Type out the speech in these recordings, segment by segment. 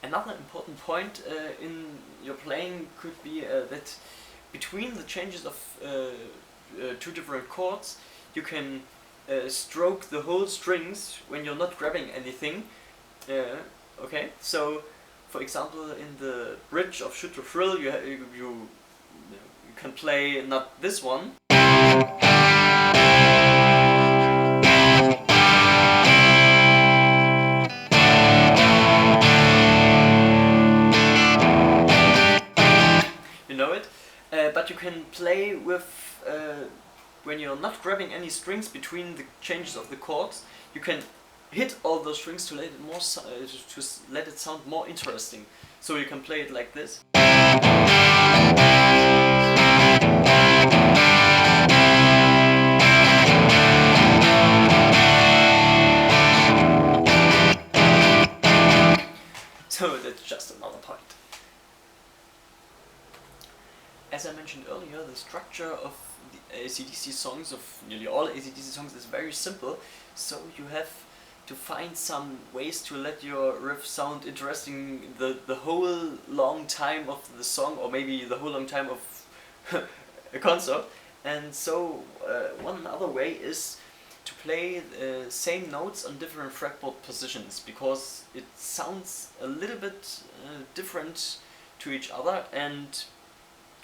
Another important point in your playing could be that between the changes of two different chords, you can stroke the whole strings when you're not grabbing anything. Okay, so for example, in the bridge of usefull, you can play not this one. You know it, but you can play with when you're not grabbing any strings between the changes of the chords. You can hit all those strings to let it more to let it sound more interesting. So you can play it like this. So that's just another point. As I mentioned earlier, the structure of the AC/DC songs, of nearly all AC/DC songs, is very simple. So you have to find some ways to let your riff sound interesting the whole long time of the song, or maybe the whole long time of a concert. And so one other way is to play the same notes on different fretboard positions, because it sounds a little bit different to each other, and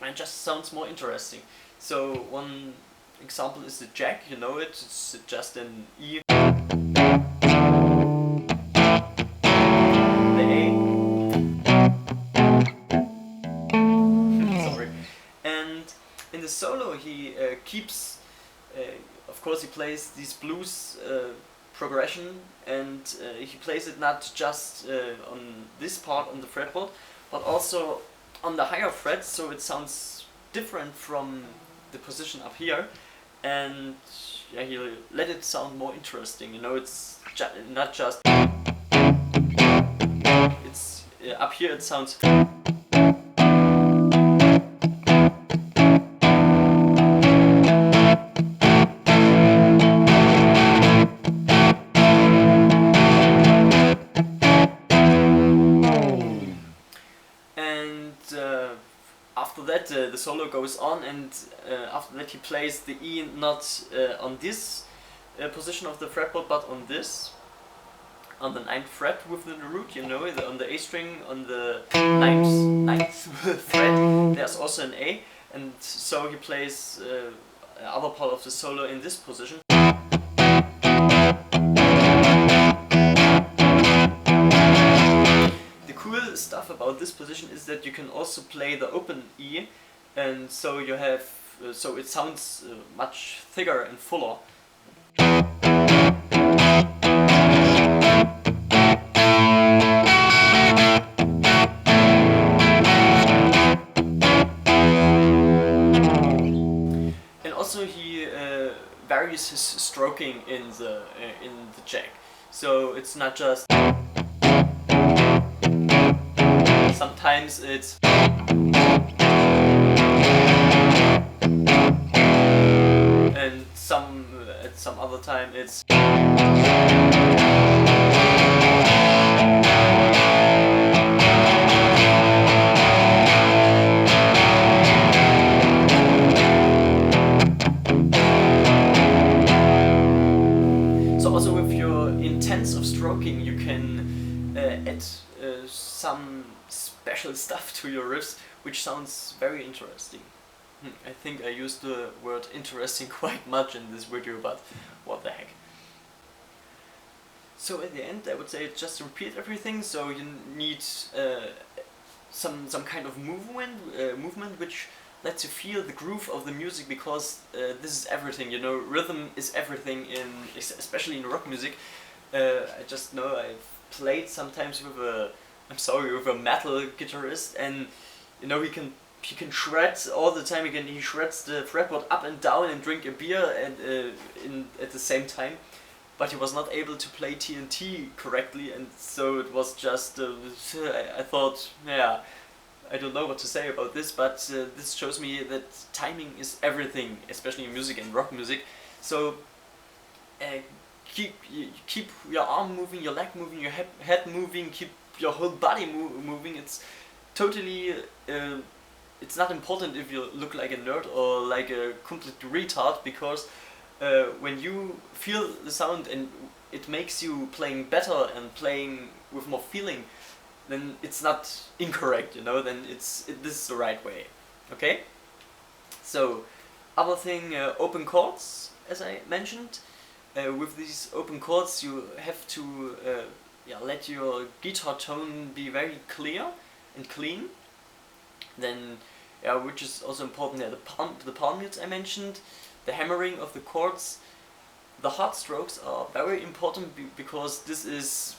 it just sounds more interesting. So one example is the jack, you know it, it's just an E. The A. Sorry. And in the solo he keeps, of course he plays these blues progression, and he plays it not just on this part on the fretboard, but also on the higher frets, so it sounds different from the position up here, and yeah, he'll let it sound more interesting. You know, it's not just. It's up here. It sounds. After that the solo goes on, and after that he plays the E not on this position of the fretboard, but on this, on the 9th fret within the root, you know, on the A string, on the 9th fret, there's also an A, and so he plays other part of the solo in this position. Stuff about this position is that you can also play the open E, and so you have so it sounds much thicker and fuller. And also he varies his stroking in the jack, so it's not just. Sometimes it's and at some other time it's. So also with your intents of stroking, you can add some special stuff to your riffs, which sounds very interesting. I think I used the word interesting quite much in this video, but what the heck. So at the end I would say just repeat everything, so you need some kind of movement which lets you feel the groove of the music, because this is everything, you know, rhythm is everything, especially in rock music. I just know I've played sometimes with a metal guitarist, and you know he can shred all the time. He shreds the fretboard up and down and drink a beer and at the same time, but he was not able to play TNT correctly, and so it was just I thought, yeah, I don't know what to say about this, but this shows me that timing is everything, especially in music and rock music. So keep your arm moving, your leg moving, your head moving, keep your whole body moving. It's totally. It's not important if you look like a nerd or like a complete retard, because when you feel the sound and it makes you playing better and playing with more feeling, then it's not incorrect, you know. Then this is the right way. Okay. So, other thing, open chords, as I mentioned. With these open chords, you have to let your guitar tone be very clear and clean. Then, which is also important, the palm mutes I mentioned, the hammering of the chords, the hard strokes are very important because this is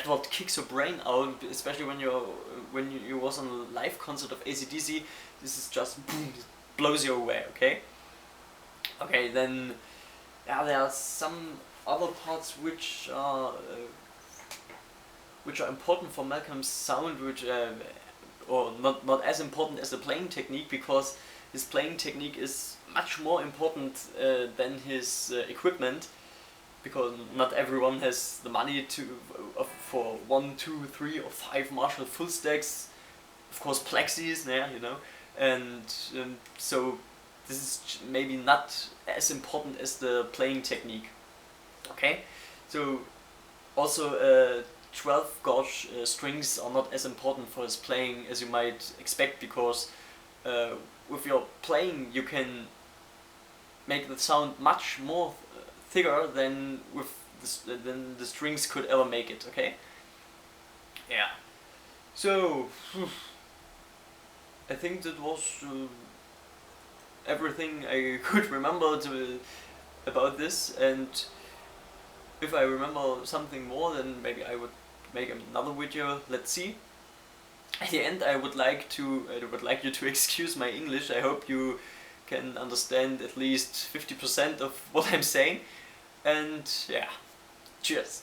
what kicks your brain out, especially when you was on a live concert of AC/DC. This is just boom, it blows you away. Okay, then there are some other parts which are important for Malcolm's sound, which or not as important as the playing technique, because his playing technique is much more important than his equipment, because not everyone has the money for 1, 2, 3 or 5 Marshall full stacks, of course plexis, you know, and so this is maybe not as important as the playing technique. Okay, so also 12 gauge strings are not as important for his playing as you might expect, because with your playing you can make the sound much more thicker than than the strings could ever make it. Okay. Yeah. So I think that was everything I could remember about this, and if I remember something more, then maybe I would make another video. Let's see. At the end, I would like you to excuse my English. I hope you can understand at least 50% of what I'm saying. And yeah, cheers.